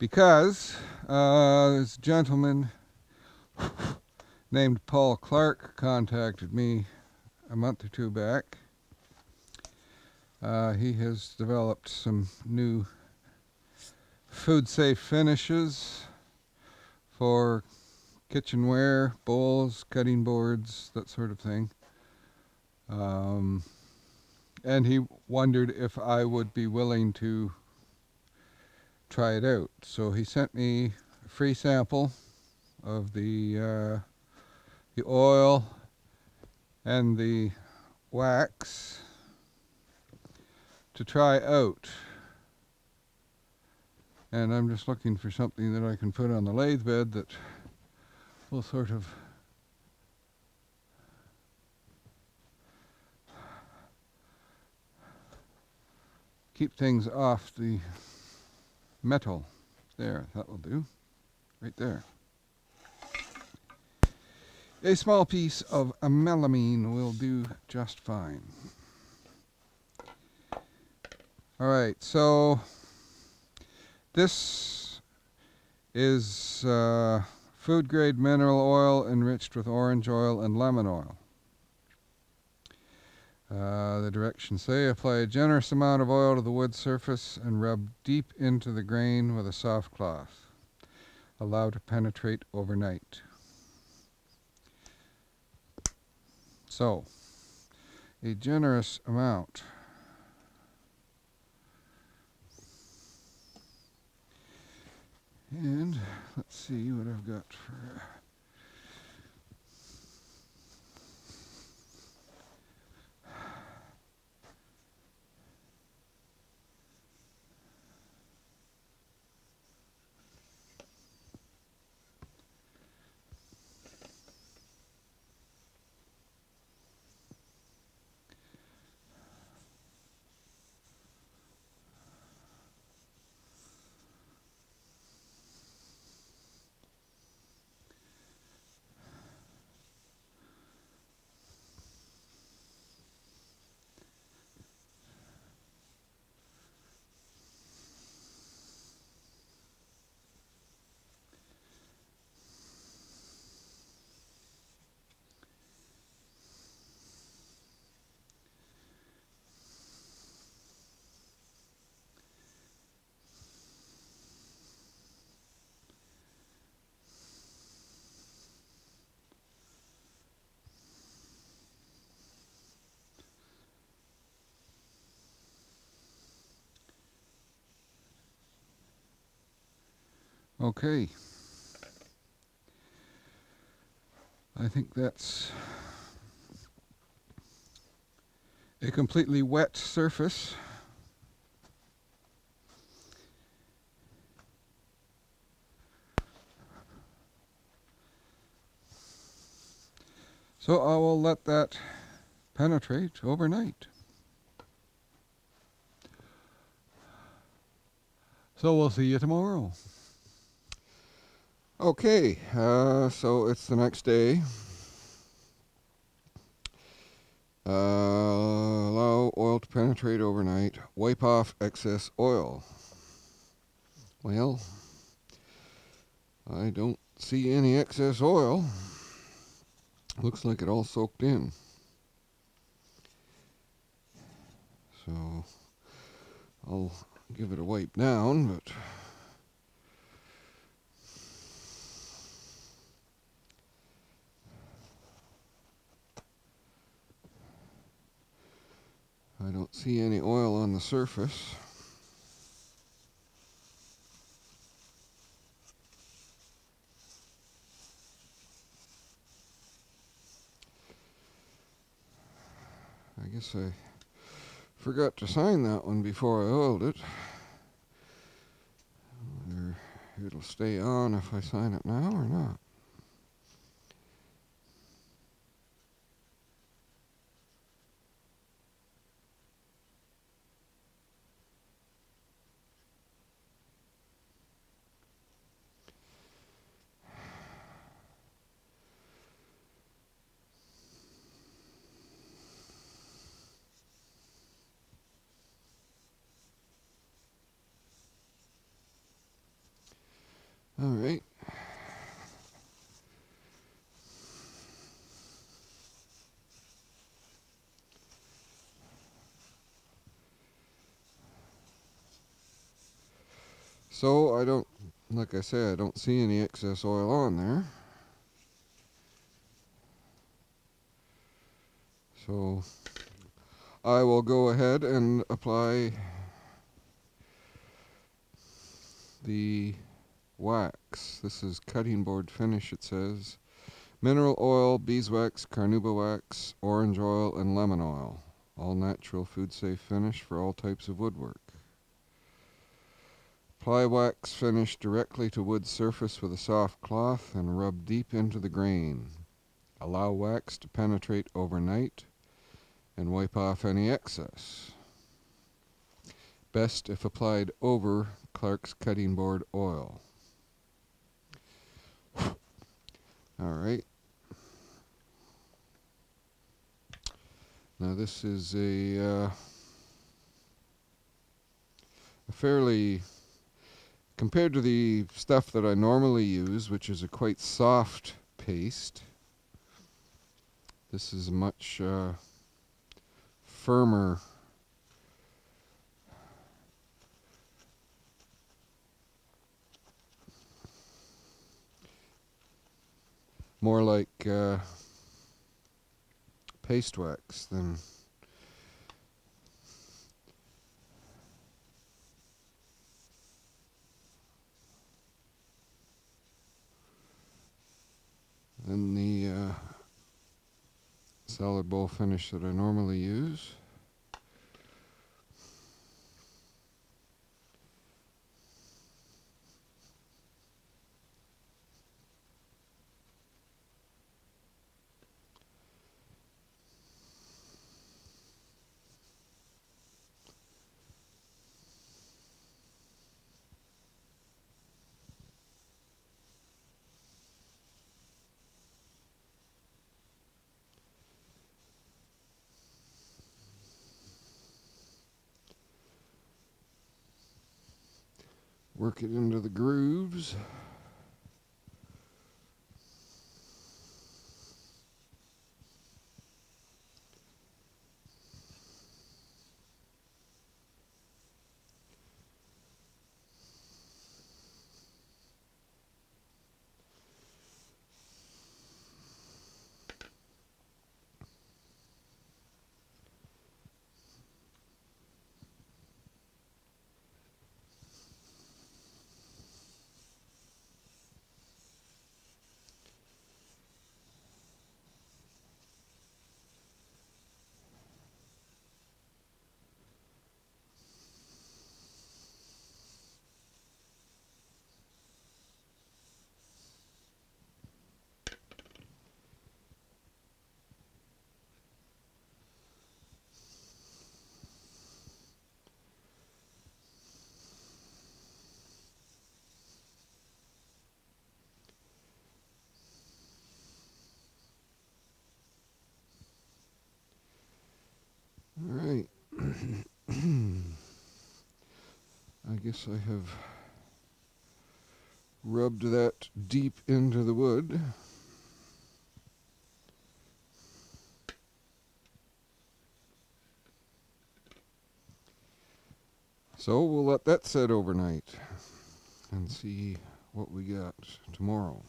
because this gentleman named Paul Clark contacted me a month or two back. He has developed some new food-safe finishes for kitchenware, bowls, cutting boards, that sort of thing. And he wondered if I would be willing to try it out. So he sent me a free sample of the oil and the wax to try out. And I'm just looking for something that I can put on the lathe bed that will sort of keep things off the metal. There, that will do. Right there. A small piece of melamine will do just fine. All right, so this is food grade mineral oil enriched with orange oil and lemon oil. The directions say apply a generous amount of oil to the wood surface and rub deep into the grain with a soft cloth. Allow to penetrate overnight. So, a generous amount. And let's see what I've got for... Okay. I think that's a completely wet surface. So I will let that penetrate overnight. So we'll see you tomorrow. Okay, so it's the next day. Allow oil to penetrate overnight. Wipe off excess oil. Well, I don't see any excess oil. Looks like it all soaked in. So I'll give it a wipe down, but I don't see any oil on the surface. I guess I forgot to sign that one before I oiled it. Or it'll stay on if I sign it now or not. So I don't, like I say, I don't see any excess oil on there. So I will go ahead and apply the wax. This is cutting board finish, it says. Mineral oil, beeswax, carnauba wax, orange oil, and lemon oil. All natural, food-safe finish for all types of woodwork. Apply wax finish directly to wood surface with a soft cloth and rub deep into the grain. Allow wax to penetrate overnight and wipe off any excess. Best if applied over Clark's cutting board oil. Alright. Now this is a fairly, compared to the stuff that I normally use, which is a quite soft paste, this is much firmer. More like paste wax than the salad bowl finish that I normally use. Work it into the grooves. All right. I guess I have rubbed that deep into the wood. So we'll let that set overnight and see what we got tomorrow.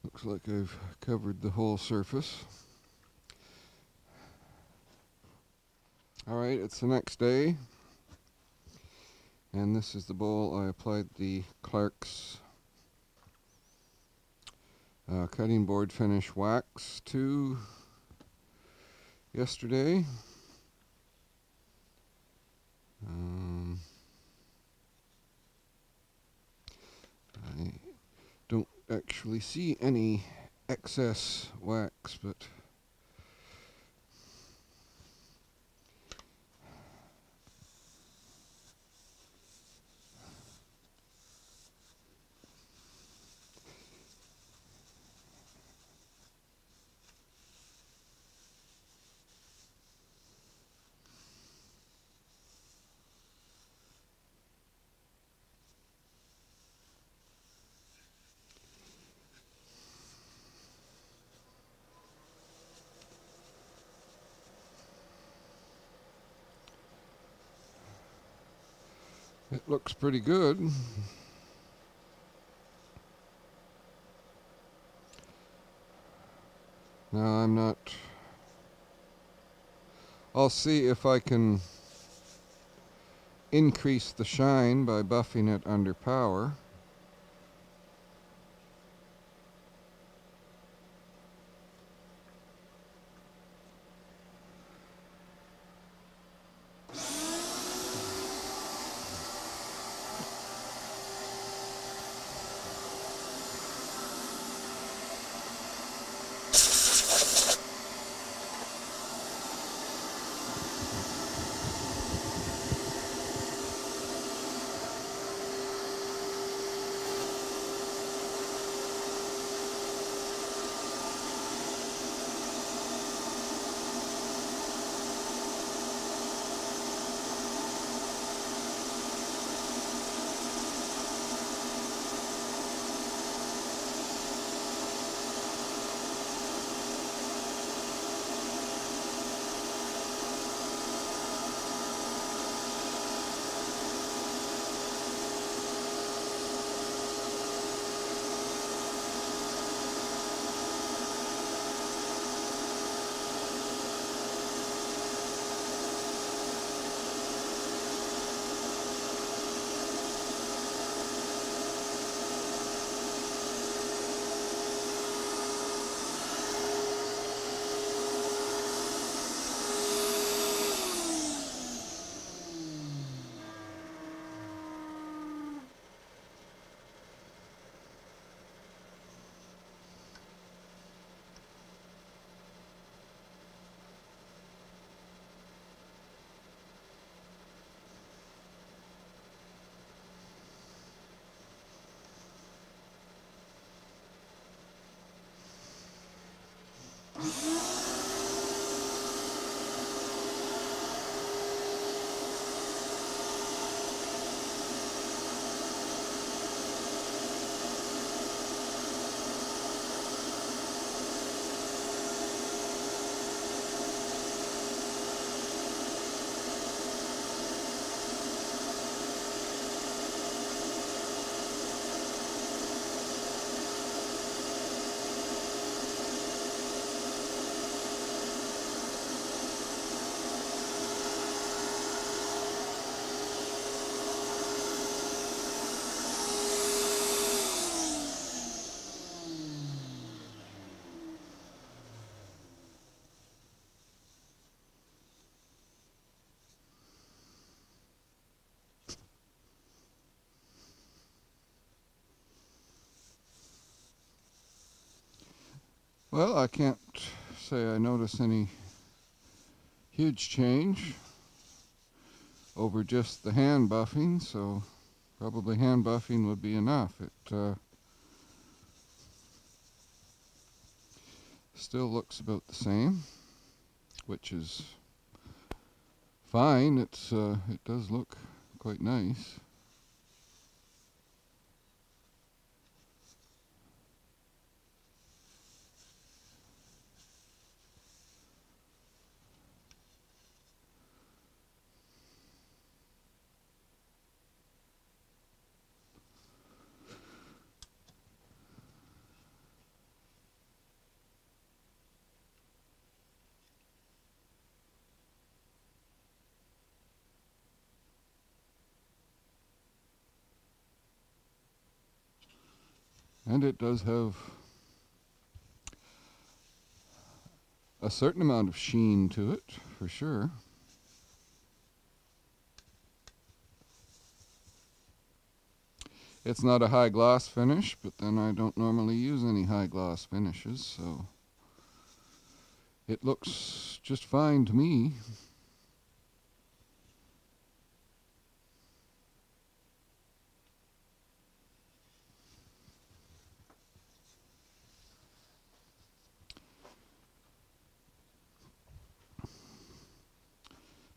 Looks like I've covered the whole surface. Alright, it's the next day. And this is the bowl I applied the Clark's cutting board finish wax to yesterday. I don't actually see any excess wax, but looks pretty good. Now I'm not... I'll see if I can increase the shine by buffing it under power. Well, I can't say I notice any huge change over just the hand buffing, so probably hand buffing would be enough. It still looks about the same, which is fine. It does look quite nice. And it does have a certain amount of sheen to it, for sure. It's not a high gloss finish, but then I don't normally use any high gloss finishes, so it looks just fine to me.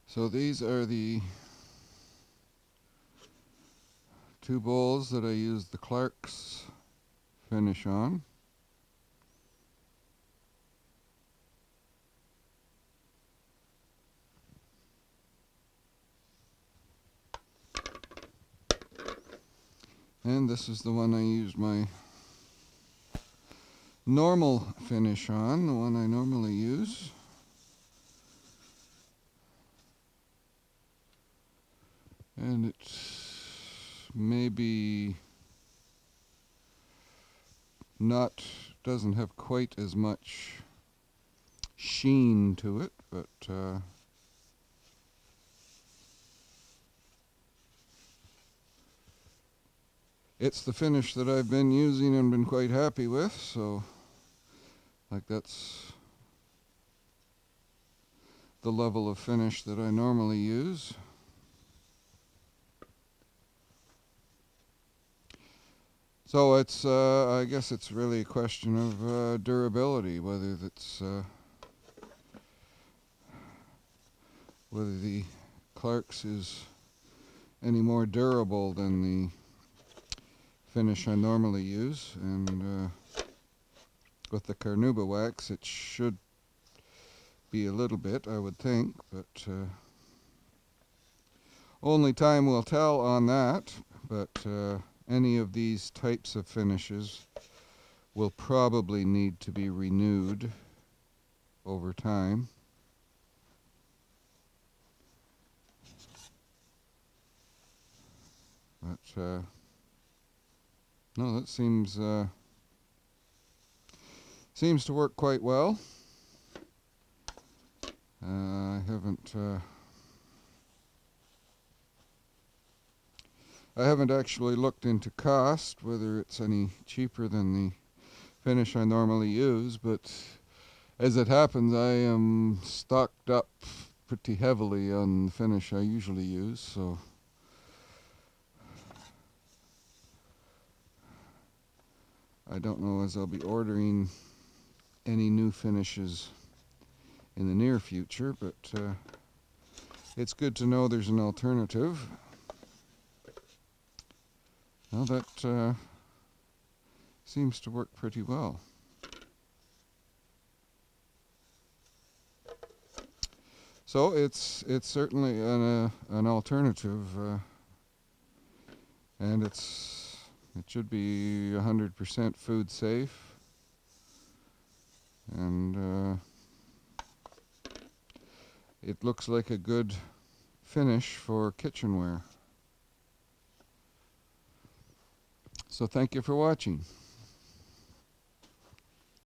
So these are the two bowls that I use the Clark's finish on. And this is the one I used my normal finish on, the one I normally use. And it's maybe not, doesn't have quite as much sheen to it, but it's the finish that I've been using and been quite happy with, so like that's the level of finish that I normally use. So it's, I guess it's really a question of durability, whether the Clark's is any more durable than the finish I normally use. And with the Carnauba wax, it should be a little bit, I would think, but only time will tell on that. But any of these types of finishes will probably need to be renewed over time. But no, that seems to work quite well. I haven't actually looked into cost, whether it's any cheaper than the finish I normally use, but as it happens, I am stocked up pretty heavily on the finish I usually use, so I don't know as I'll be ordering any new finishes in the near future, but it's good to know there's an alternative. Well, that seems to work pretty well. So it's certainly an alternative, and it should be 100% food safe, and it looks like a good finish for kitchenware. So thank you for watching.